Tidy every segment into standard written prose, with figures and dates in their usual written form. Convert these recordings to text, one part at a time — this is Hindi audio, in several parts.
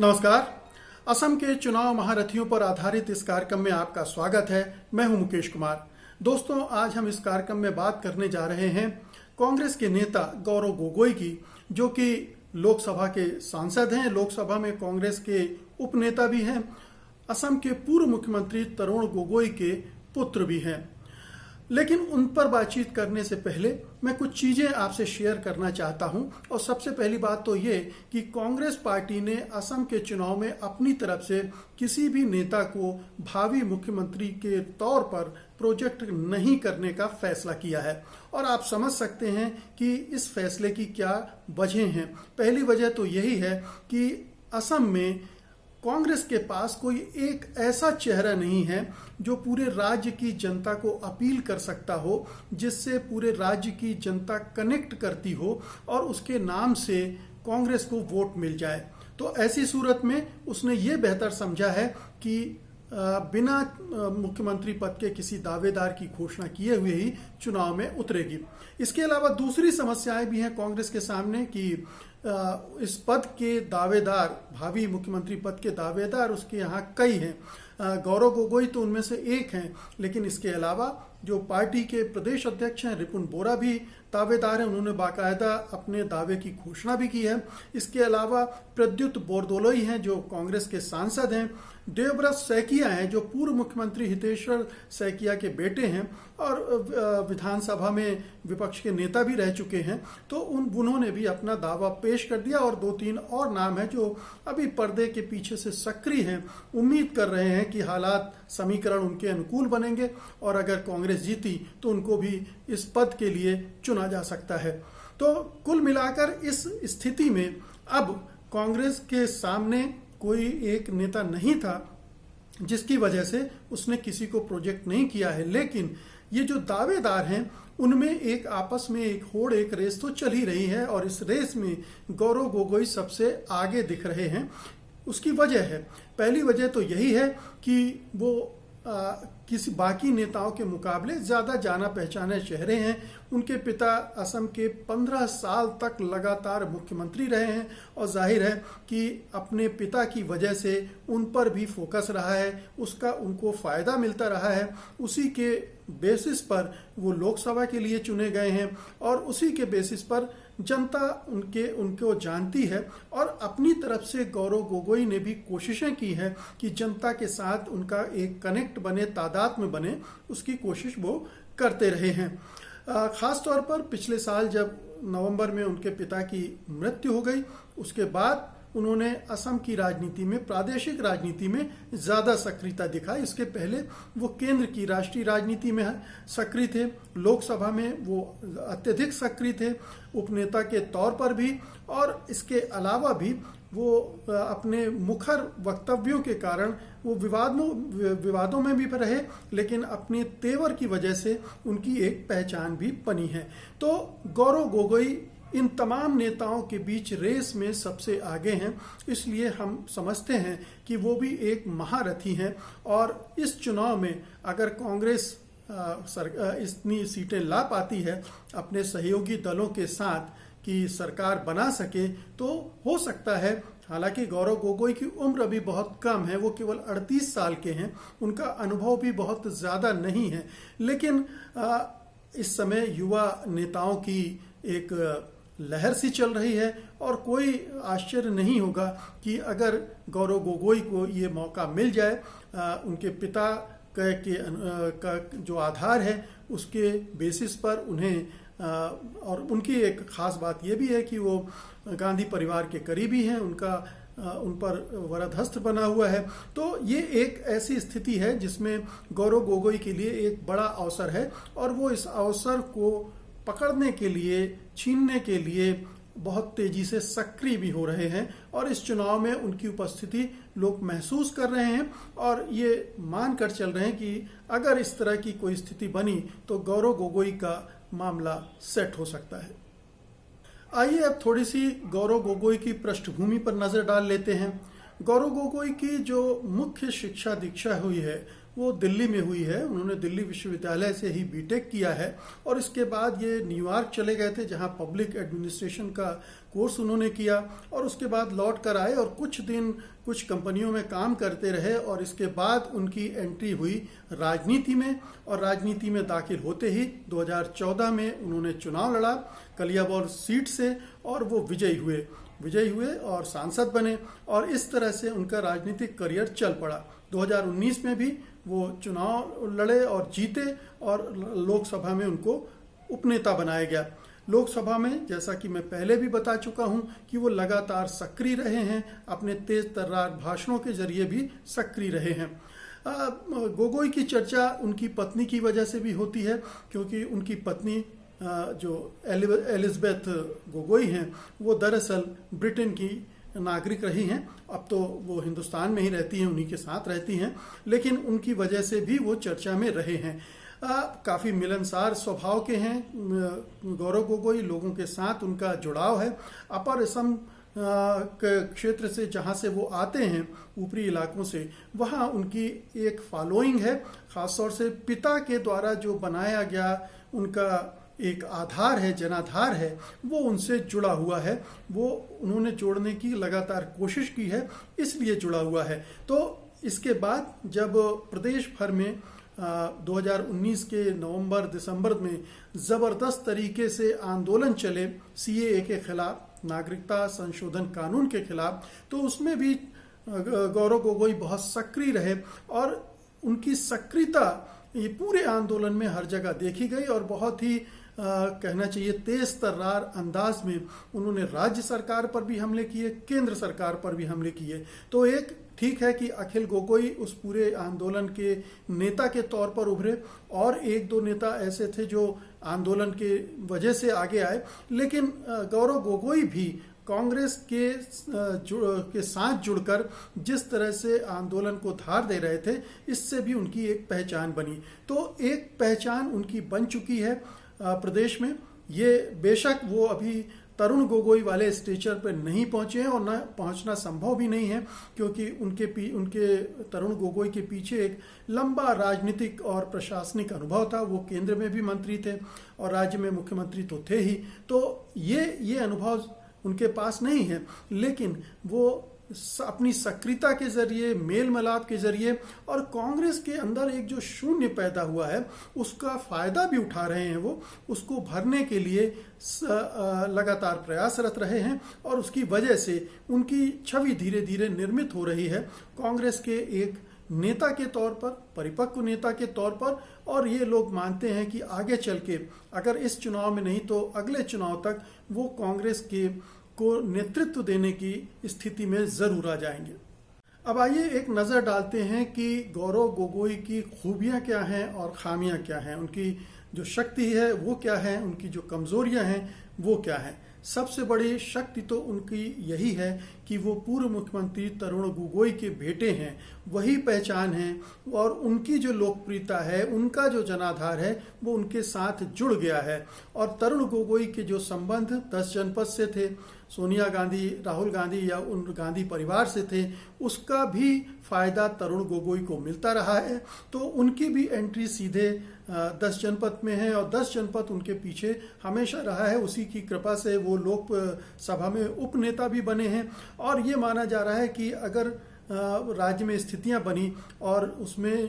नमस्कार। असम के चुनाव महारथियों पर आधारित इस कार्यक्रम में आपका स्वागत है। मैं हूं मुकेश कुमार। दोस्तों, आज हम इस कार्यक्रम में बात करने जा रहे हैं कांग्रेस के नेता गौरव गोगोई की, जो कि लोकसभा के सांसद हैं, लोकसभा में कांग्रेस के उपनेता भी हैं, असम के पूर्व मुख्यमंत्री तरुण गोगोई के पुत्र भी हैं। लेकिन उन पर बातचीत करने से पहले मैं कुछ चीजें आपसे शेयर करना चाहता हूं। और सबसे पहली बात तो ये कि कांग्रेस पार्टी ने असम के चुनाव में अपनी तरफ से किसी भी नेता को भावी मुख्यमंत्री के तौर पर प्रोजेक्ट नहीं करने का फैसला किया है। और आप समझ सकते हैं कि इस फैसले की क्या वजह हैं। पहली वजह तो यही है कि असम में कांग्रेस के पास कोई एक ऐसा चेहरा नहीं है जो पूरे राज्य की जनता को अपील कर सकता हो, जिससे पूरे राज्य की जनता कनेक्ट करती हो और उसके नाम से कांग्रेस को वोट मिल जाए। तो ऐसी सूरत में उसने ये बेहतर समझा है कि बिना मुख्यमंत्री पद के किसी दावेदार की घोषणा किए हुए ही चुनाव में उतरेगी। इसके अलावा दूसरी समस्याएं भी हैं कांग्रेस के सामने कि इस पद के दावेदार, भावी मुख्यमंत्री पद के दावेदार उसके यहाँ कई हैं। गौरव गोगोई तो उनमें से एक हैं, लेकिन इसके अलावा जो पार्टी के प्रदेश अध्यक्ष हैं रिपुन बोरा भी दावेदार हैं। उन्होंने बाकायदा अपने दावे की घोषणा भी की है। इसके अलावा प्रद्युत बोरदोलोई हैं जो कांग्रेस के सांसद हैं। देवव्रत सैकिया हैं जो पूर्व मुख्यमंत्री हितेश्वर सैकिया के बेटे हैं और विधानसभा में विपक्ष के नेता भी रह चुके हैं। तो उन्होंने भी अपना दावा पेश कर दिया। और 2-3 और नाम हैं जो अभी पर्दे के पीछे से सक्रिय हैं। उम्मीद कर रहे हैं कि हालात समीकरण उनके अनुकूल बनेंगे और अगर कांग्रेस जीती तो उनको भी इस पद के लिए चुना जा सकता है। तो कुल मिलाकर इस स्थिति में अब कांग्रेस के सामने कोई एक नेता नहीं था जिसकी वजह से उसने किसी को प्रोजेक्ट नहीं किया है। लेकिन ये जो दावेदार हैं उनमें एक आपस में एक होड़, एक रेस तो चल ही रही है और इस रेस में गौरव गोगोई सबसे आगे दिख रहे हैं। उसकी वजह है, पहली वजह तो यही है कि वो किसी बाकी नेताओं के मुकाबले ज़्यादा जाना पहचाने चेहरे हैं। उनके पिता असम के 15 साल तक लगातार मुख्यमंत्री रहे हैं और जाहिर है कि अपने पिता की वजह से उन पर भी फोकस रहा है, उसका उनको फ़ायदा मिलता रहा है। उसी के बेसिस पर वो लोकसभा के लिए चुने गए हैं और उसी के बेसिस पर जनता उनको जानती है। और अपनी तरफ से गौरव गोगोई ने भी कोशिशें की है कि जनता के साथ उनका एक कनेक्ट बने, तादाद में बने, उसकी कोशिश वो करते रहे हैं। खास तौर पर पिछले साल जब नवंबर में उनके पिता की मृत्यु हो गई, उसके बाद उन्होंने असम की राजनीति में, प्रादेशिक राजनीति में ज़्यादा सक्रियता दिखाई। इसके पहले वो केंद्र की राष्ट्रीय राजनीति में सक्रिय थे, लोकसभा में वो अत्यधिक सक्रिय थे, उपनेता के तौर पर भी। और इसके अलावा भी वो अपने मुखर वक्तव्यों के कारण वो विवादों में भी रहे, लेकिन अपने तेवर की वजह से उनकी एक पहचान भी बनी है। तो गौरव गोगोई इन तमाम नेताओं के बीच रेस में सबसे आगे हैं, इसलिए हम समझते हैं कि वो भी एक महारथी हैं। और इस चुनाव में अगर कांग्रेस इतनी सीटें ला पाती है अपने सहयोगी दलों के साथ कि सरकार बना सके, तो हो सकता है, हालांकि गौरव गोगोई की उम्र अभी बहुत कम है, वो केवल 38 साल के हैं, उनका अनुभव भी बहुत ज़्यादा नहीं है, लेकिन इस समय युवा नेताओं की एक लहर सी चल रही है और कोई आश्चर्य नहीं होगा कि अगर गौरव गोगोई को ये मौका मिल जाए। उनके पिता का जो आधार है उसके बेसिस पर उन्हें और उनकी एक खास बात यह भी है कि वो गांधी परिवार के करीबी हैं, उनका उन पर वरदहस्त बना हुआ है। तो ये एक ऐसी स्थिति है जिसमें गौरव गोगोई के लिए एक बड़ा अवसर है और वो इस अवसर को पकड़ने के लिए, छीनने के लिए बहुत तेजी से सक्रिय भी हो रहे हैं। और इस चुनाव में उनकी उपस्थिति लोग महसूस कर रहे हैं और ये मान कर चल रहे हैं कि अगर इस तरह की कोई स्थिति बनी तो गौरव गोगोई का मामला सेट हो सकता है। आइए अब थोड़ी सी गौरव गोगोई की पृष्ठभूमि पर नजर डाल लेते हैं। गौरव गोगोई की जो मुख्य शिक्षा दीक्षा हुई है वो दिल्ली में हुई है। उन्होंने दिल्ली विश्वविद्यालय से ही बीटेक किया है और इसके बाद ये न्यूयॉर्क चले गए थे, जहां पब्लिक एडमिनिस्ट्रेशन का कोर्स उन्होंने किया और उसके बाद लौट कर आए और कुछ दिन कुछ कंपनियों में काम करते रहे और इसके बाद उनकी एंट्री हुई राजनीति में। और राजनीति में दाखिल होते ही 2014 में उन्होंने चुनाव लड़ा कलियाबौर सीट से और वो विजयी हुए और सांसद बने और इस तरह से उनका राजनीतिक करियर चल पड़ा। 2019 में भी वो चुनाव लड़े और जीते और लोकसभा में उनको उपनेता बनाया गया। लोकसभा में जैसा कि मैं पहले भी बता चुका हूं कि वो लगातार सक्रिय रहे हैं, अपने तेज तर्रार भाषणों के जरिए भी सक्रिय रहे हैं। गोगोई की चर्चा उनकी पत्नी की वजह से भी होती है, क्योंकि उनकी पत्नी जो एलिजाबेथ गोगोई हैं वो दरअसल ब्रिटेन की नागरिक रही हैं। अब तो वो हिंदुस्तान में ही रहती हैं, उन्हीं के साथ रहती हैं, लेकिन उनकी वजह से भी वो चर्चा में रहे हैं। काफ़ी मिलनसार स्वभाव के हैं गौरव गोगोई, लोगों के साथ उनका जुड़ाव है। अपर असम क्षेत्र से जहाँ से वो आते हैं, ऊपरी इलाकों से, वहाँ उनकी एक फॉलोइंग है। ख़ासतौर से पिता के द्वारा जो बनाया गया उनका एक आधार है, जनाधार है, वो उनसे जुड़ा हुआ है। वो उन्होंने जोड़ने की लगातार कोशिश की है, इसलिए जुड़ा हुआ है। तो इसके बाद जब प्रदेश भर में 2019 के नवंबर दिसंबर में ज़बरदस्त तरीके से आंदोलन चले सीएए के खिलाफ, नागरिकता संशोधन कानून के खिलाफ, तो उसमें भी गौरव गोगोई बहुत सक्रिय रहे और उनकी सक्रियता ये पूरे आंदोलन में हर जगह देखी गई और बहुत ही कहना चाहिए तेज तर्रार अंदाज में उन्होंने राज्य सरकार पर भी हमले किए, केंद्र सरकार पर भी हमले किए। तो एक ठीक है कि अखिल गोगोई उस पूरे आंदोलन के नेता के तौर पर उभरे और एक दो नेता ऐसे थे जो आंदोलन के वजह से आगे आए, लेकिन गौरव गोगोई भी कांग्रेस के साथ जुड़कर जिस तरह से आंदोलन को धार दे रहे थे, इससे भी उनकी एक पहचान बनी। तो एक पहचान उनकी बन चुकी है प्रदेश में। ये बेशक वो अभी तरुण गोगोई वाले स्टेचर पर नहीं पहुंचे हैं और न पहुंचना संभव भी नहीं है, क्योंकि उनके तरुण गोगोई के पीछे एक लंबा राजनीतिक और प्रशासनिक अनुभव था। वो केंद्र में भी मंत्री थे और राज्य में मुख्यमंत्री तो थे ही। तो ये अनुभव उनके पास नहीं है, लेकिन वो अपनी सक्रियता के जरिए, मेल मिलाप के जरिए और कांग्रेस के अंदर एक जो शून्य पैदा हुआ है उसका फायदा भी उठा रहे हैं। वो उसको भरने के लिए लगातार प्रयासरत रहे हैं और उसकी वजह से उनकी छवि धीरे धीरे निर्मित हो रही है कांग्रेस के एक नेता के तौर पर, परिपक्व नेता के तौर पर। और ये लोग मानते हैं कि आगे चल के अगर इस चुनाव में नहीं तो अगले चुनाव तक वो कांग्रेस को नेतृत्व देने की स्थिति में जरूर आ जाएंगे। अब आइए एक नज़र डालते हैं कि गौरव गोगोई की खूबियां क्या हैं और खामियां क्या हैं, उनकी जो शक्ति है वो क्या है, उनकी जो कमजोरियां हैं वो क्या है। सबसे बड़ी शक्ति तो उनकी यही है कि वो पूर्व मुख्यमंत्री तरुण गोगोई के बेटे हैं, वही पहचान है और उनकी जो लोकप्रियता है, उनका जो जनाधार है वो उनके साथ जुड़ गया है। और तरुण गोगोई के जो संबंध 10 जनपद से थे, सोनिया गांधी, राहुल गांधी या उन गांधी परिवार से थे, उसका भी फायदा तरुण गोगोई को मिलता रहा है। तो उनकी भी एंट्री सीधे 10 जनपद में है और 10 जनपद उनके पीछे हमेशा रहा है। उसी की कृपा से वो लोकसभा में उपनेता भी बने हैं। और ये माना जा रहा है कि अगर राज्य में स्थितियां बनी और उसमें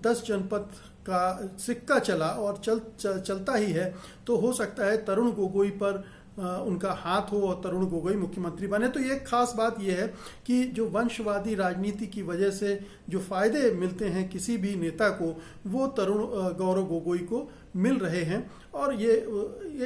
10 जनपद का सिक्का चला और चलता ही है, तो हो सकता है तरुण गोगोई पर उनका हाथ हो और तरुण गोगोई मुख्यमंत्री बने। तो एक खास बात यह है कि जो वंशवादी राजनीति की वजह से जो फायदे मिलते हैं किसी भी नेता को, वो तरुण गौरव गोगोई को मिल रहे हैं और ये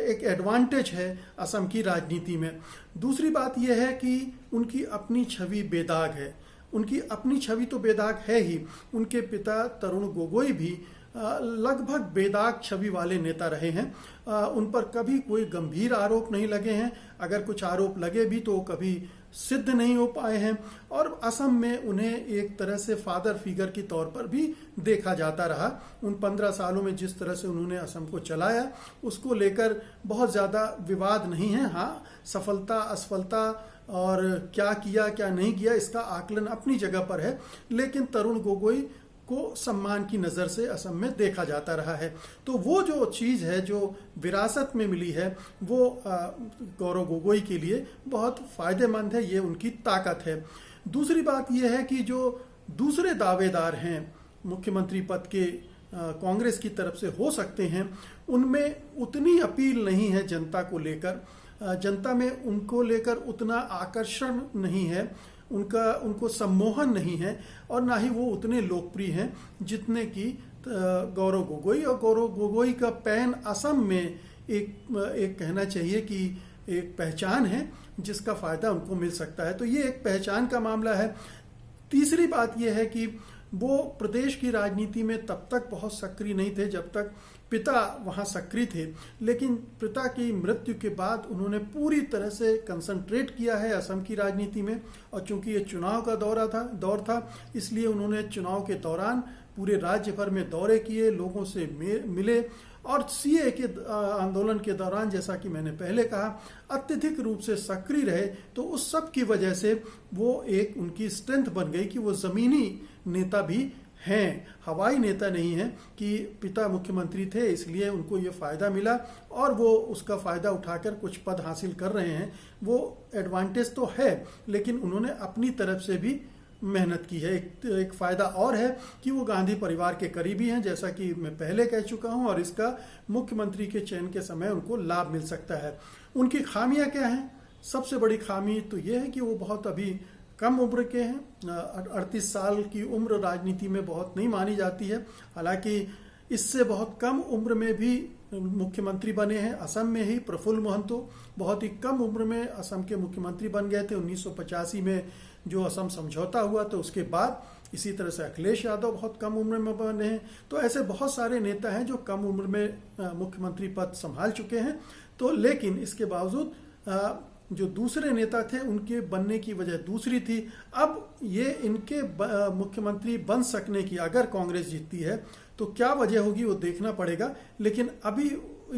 एक एडवांटेज है असम की राजनीति में। दूसरी बात यह है कि उनकी अपनी छवि बेदाग है। उनकी अपनी छवि तो बेदाग है ही, उनके पिता तरुण गोगोई भी लगभग बेदाग छवि वाले नेता रहे हैं। उन पर कभी कोई गंभीर आरोप नहीं लगे हैं, अगर कुछ आरोप लगे भी तो कभी सिद्ध नहीं हो पाए हैं। और असम में उन्हें एक तरह से फादर फिगर के तौर पर भी देखा जाता रहा। उन 15 सालों में जिस तरह से उन्होंने असम को चलाया, उसको लेकर बहुत ज़्यादा विवाद नहीं है। हाँ, सफलता असफलता और क्या किया क्या नहीं किया इसका आकलन अपनी जगह पर है, लेकिन तरुण गोगोई को सम्मान की नज़र से असम में देखा जाता रहा है। तो वो जो चीज़ है जो विरासत में मिली है वो गौरव गोगोई के लिए बहुत फ़ायदेमंद है, ये उनकी ताकत है। दूसरी बात यह है कि जो दूसरे दावेदार हैं मुख्यमंत्री पद के कांग्रेस की तरफ से हो सकते हैं, उनमें उतनी अपील नहीं है जनता को लेकर, जनता में उनको लेकर उतना आकर्षण नहीं है, उनको सम्मोहन नहीं है और ना ही वो उतने लोकप्रिय हैं जितने कि गौरव गोगोई। और गौरव गोगोई का पैन असम में एक कहना चाहिए कि एक पहचान है जिसका फायदा उनको मिल सकता है। तो ये एक पहचान का मामला है। तीसरी बात यह है कि वो प्रदेश की राजनीति में तब तक बहुत सक्रिय नहीं थे जब तक पिता वहाँ सक्रिय थे, लेकिन पिता की मृत्यु के बाद उन्होंने पूरी तरह से कंसंट्रेट किया है असम की राजनीति में। और चूंकि ये चुनाव का दौर था इसलिए उन्होंने चुनाव के दौरान पूरे राज्य भर में दौरे किए, लोगों से मिले और सीए के आंदोलन के दौरान, जैसा कि मैंने पहले कहा, अत्यधिक रूप से सक्रिय रहे। तो उस सब की वजह से वो एक उनकी स्ट्रेंथ बन गई कि वो ज़मीनी नेता भी हैं, हवाई नेता नहीं है कि पिता मुख्यमंत्री थे इसलिए उनको ये फ़ायदा मिला और वो उसका फ़ायदा उठाकर कुछ पद हासिल कर रहे हैं। वो एडवांटेज तो है, लेकिन उन्होंने अपनी तरफ से भी मेहनत की है। एक फ़ायदा और है कि वो गांधी परिवार के करीबी हैं, जैसा कि मैं पहले कह चुका हूं, और इसका मुख्यमंत्री के चयन के समय उनको लाभ मिल सकता है। उनकी खामियां क्या हैं? सबसे बड़ी खामी तो ये है कि वो बहुत अभी कम उम्र के हैं। 38 साल की उम्र राजनीति में बहुत नहीं मानी जाती है, हालांकि इससे बहुत कम उम्र में भी मुख्यमंत्री बने हैं। असम में ही प्रफुल्ल महंतो बहुत ही कम उम्र में असम के मुख्यमंत्री बन गए थे। 1985 में जो असम समझौता हुआ तो उसके बाद इसी तरह से अखिलेश यादव बहुत कम उम्र में बने हैं। तो ऐसे बहुत सारे नेता हैं जो कम उम्र में मुख्यमंत्री पद संभाल चुके हैं। तो लेकिन इसके बावजूद जो दूसरे नेता थे उनके बनने की वजह दूसरी थी। अब ये इनके मुख्यमंत्री बन सकने की अगर कांग्रेस जीतती है तो क्या वजह होगी वो देखना पड़ेगा, लेकिन अभी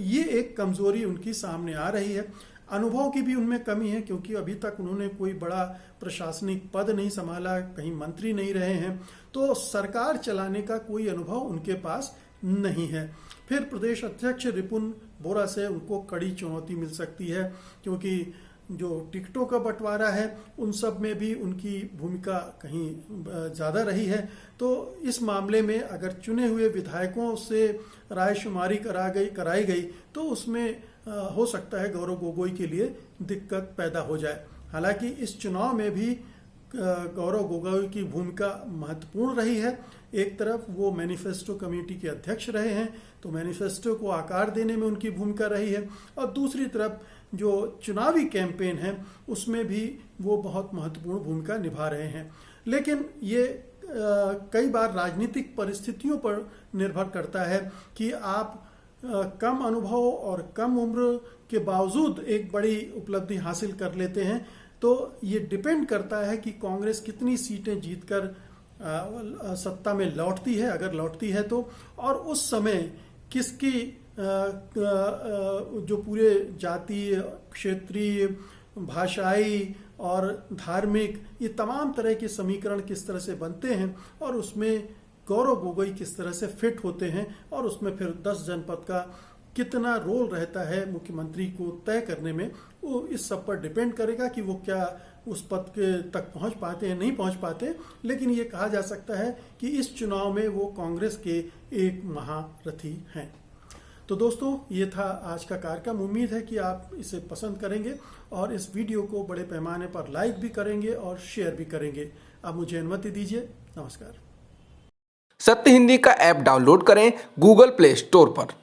ये एक कमजोरी उनकी सामने आ रही है। अनुभव की भी उनमें कमी है क्योंकि अभी तक उन्होंने कोई बड़ा प्रशासनिक पद नहीं संभाला, कहीं मंत्री नहीं रहे हैं, तो सरकार चलाने का कोई अनुभव उनके पास नहीं है। फिर प्रदेश अध्यक्ष रिपुन बोरा से उनको कड़ी चुनौती मिल सकती है क्योंकि जो टिकटों का बंटवारा है उन सब में भी उनकी भूमिका कहीं ज़्यादा रही है। तो इस मामले में अगर चुने हुए विधायकों से रायशुमारी कराई गई तो उसमें हो सकता है गौरव गोगोई के लिए दिक्कत पैदा हो जाए। हालांकि इस चुनाव में भी गौरव गोगोई की भूमिका महत्वपूर्ण रही है। एक तरफ वो मैनिफेस्टो कमेटी के अध्यक्ष रहे हैं तो मैनिफेस्टो को आकार देने में उनकी भूमिका रही है, और दूसरी तरफ जो चुनावी कैंपेन है उसमें भी वो बहुत महत्वपूर्ण भूमिका निभा रहे हैं। लेकिन ये कई बार राजनीतिक परिस्थितियों पर निर्भर करता है कि आप कम अनुभव और कम उम्र के बावजूद एक बड़ी उपलब्धि हासिल कर लेते हैं। तो ये डिपेंड करता है कि कांग्रेस कितनी सीटें जीतकर सत्ता में लौटती है, अगर लौटती है तो, और उस समय किसकी जो पूरे जातीय, क्षेत्रीय, भाषाई और धार्मिक ये तमाम तरह के समीकरण किस तरह से बनते हैं और उसमें गौरव गोगोई किस तरह से फिट होते हैं, और उसमें फिर 10 जनपद का कितना रोल रहता है मुख्यमंत्री को तय करने में, वो इस सब पर डिपेंड करेगा कि वो क्या उस पद के तक पहुंच पाते हैं, नहीं पहुंच पाते। लेकिन ये कहा जा सकता है कि इस चुनाव में वो कांग्रेस के एक महारथी हैं। तो दोस्तों, ये था आज का कार्यक्रम। उम्मीद है कि आप इसे पसंद करेंगे और इस वीडियो को बड़े पैमाने पर लाइक भी करेंगे और शेयर भी करेंगे। अब मुझे अनुमति दीजिए। नमस्कार। सत्य हिंदी का ऐप डाउनलोड करें गूगल प्ले स्टोर पर।